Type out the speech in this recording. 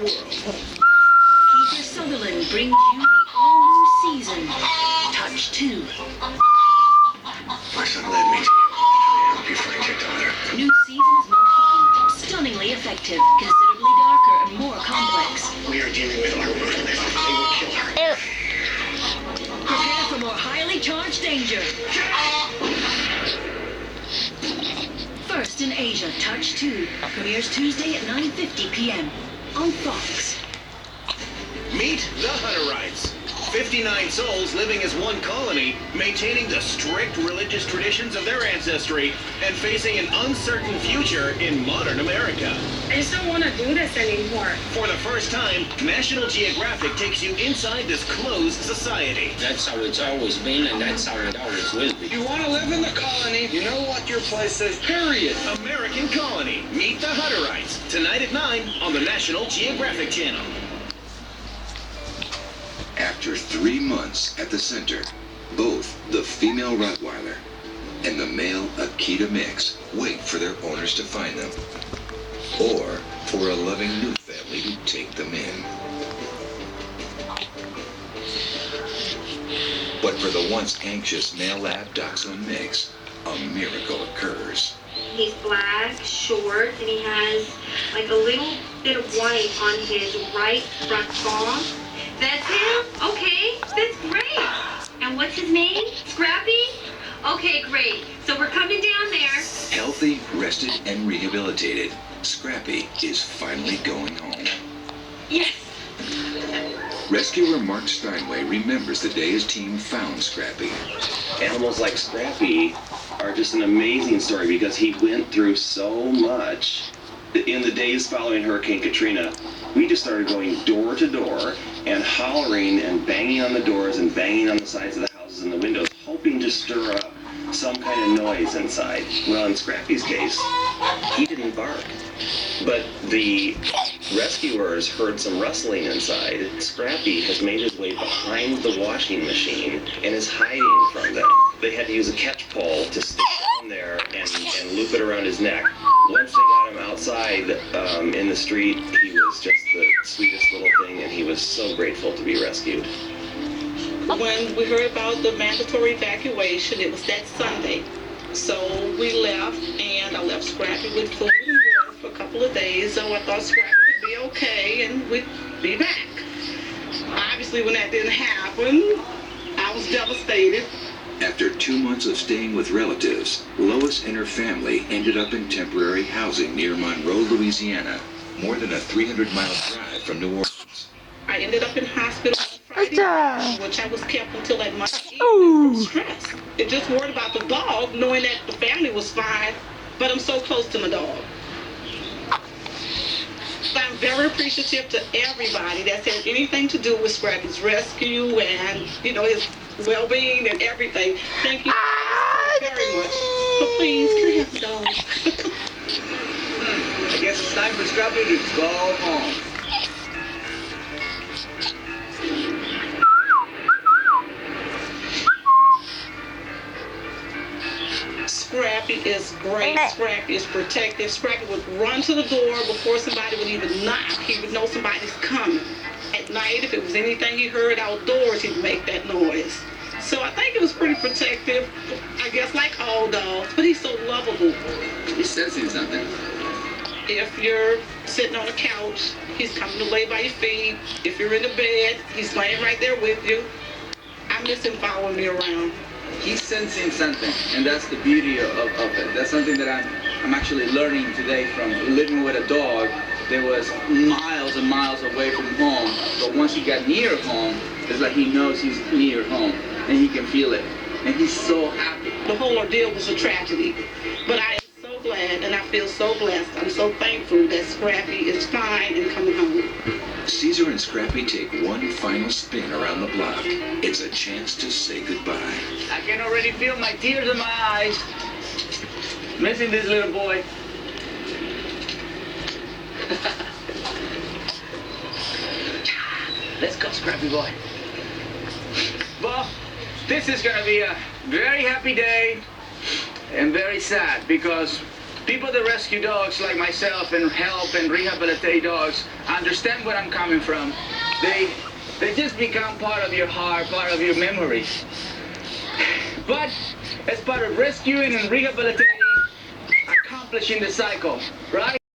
world. Peter Sutherland brings you the all-new season, Touch 2. My son led me to you. I hope you find your daughter. New season is more fun, stunningly effective, considerably darker and more complex. We are dealing with our root life. They will kill her. Prepare for more highly charged danger. First in Asia, Touch 2 premieres Tuesday at 9:50 p.m. on Fox. Meet the Hutterites. 59 souls living as one colony, maintaining the strict religious traditions of their ancestry and facing an uncertain future in modern America. I just don't want to do this anymore. For the first time, National Geographic takes you inside this closed society. That's how it's always been, and that's how it always will be. You want to live in the colony, you know what your place is, period. American Colony. Meet the Hutterites. Tonight at 9 on the National Geographic Channel. After 3 months at the center, both the female Rottweiler and the male Akita mix wait for their owners to find them, or for a loving new family to take them in. But for the once anxious male lab Dachshund mix, a miracle occurs. He's black, short, and he has like a little bit of white on his right front paw. That's him? Okay, that's great. And what's his name? Scrappy? Okay, great. So we're coming down there. Healthy, rested, and rehabilitated, Scrappy is finally going home. Yes. Rescuer Mark Steinway remembers the day his team found Scrappy. Animals like Scrappy are just an amazing story because he went through so much. In the days following Hurricane Katrina, we just started going door to door and hollering and banging on the doors and banging on the sides of the houses and the windows, hoping to stir up some kind of noise inside. Well, in Scrappy's case, he didn't bark. But the rescuers heard some rustling inside. Scrappy has made his way behind the washing machine and is hiding from them. They had to use a catch pole to stick down there and loop it around his neck. Once they got him outside in the street, he was just the sweetest little thing, and he was so grateful to be rescued. When we heard about the mandatory evacuation, it was that Sunday. So we left, and I left Scrappy with food and water for a couple of days, so I thought Scrappy would be okay and we'd be back. Obviously, when that didn't happen, I was devastated. After 2 months of staying with relatives, Lois and her family ended up in temporary housing near Monroe, Louisiana, more than a 300-mile drive from New Orleans. I ended up in hospital on Friday night, which I was kept until that Monday evening from stress. It just worried about the dog, knowing that the family was fine, but I'm so close to my dog. I'm very appreciative to everybody that's had anything to do with Scrappy's rescue and, you know, his well-being and everything. Thank you very much. So please, can I have the dog? I guess it's time for Scrappy to go home. Scrappy is great. Scrappy is protective. Scrappy would run to the door before somebody would even knock. He would know somebody's coming. At night, if it was anything he heard outdoors, he'd make that noise. So I think it was pretty protective, I guess like all dogs, but he's so lovable. He's sensing something. If you're sitting on a couch, he's coming to lay by your feet. If you're in the bed, he's laying right there with you. I miss him following me around. He's sensing something, and that's the beauty of it. That's something that I'm actually learning today from living with a dog that was miles and miles away from home. But once he got near home, it's like he knows he's near home, and he can feel it. And he's so happy. The whole ordeal was a tragedy, but I am so glad, and I feel so blessed. I'm so thankful that Scrappy is fine and coming home. Caesar and Scrappy take one final spin around the block. It's a chance to say goodbye. I can already feel my tears in my eyes. Missing this little boy. Let's go, Scrappy boy. Well, this is going to be a very happy day and very sad because people that rescue dogs like myself and help and rehabilitate dogs, understand where I'm coming from, they just become part of your heart, part of your memories. But as part of rescuing and rehabilitating, accomplishing the cycle, right?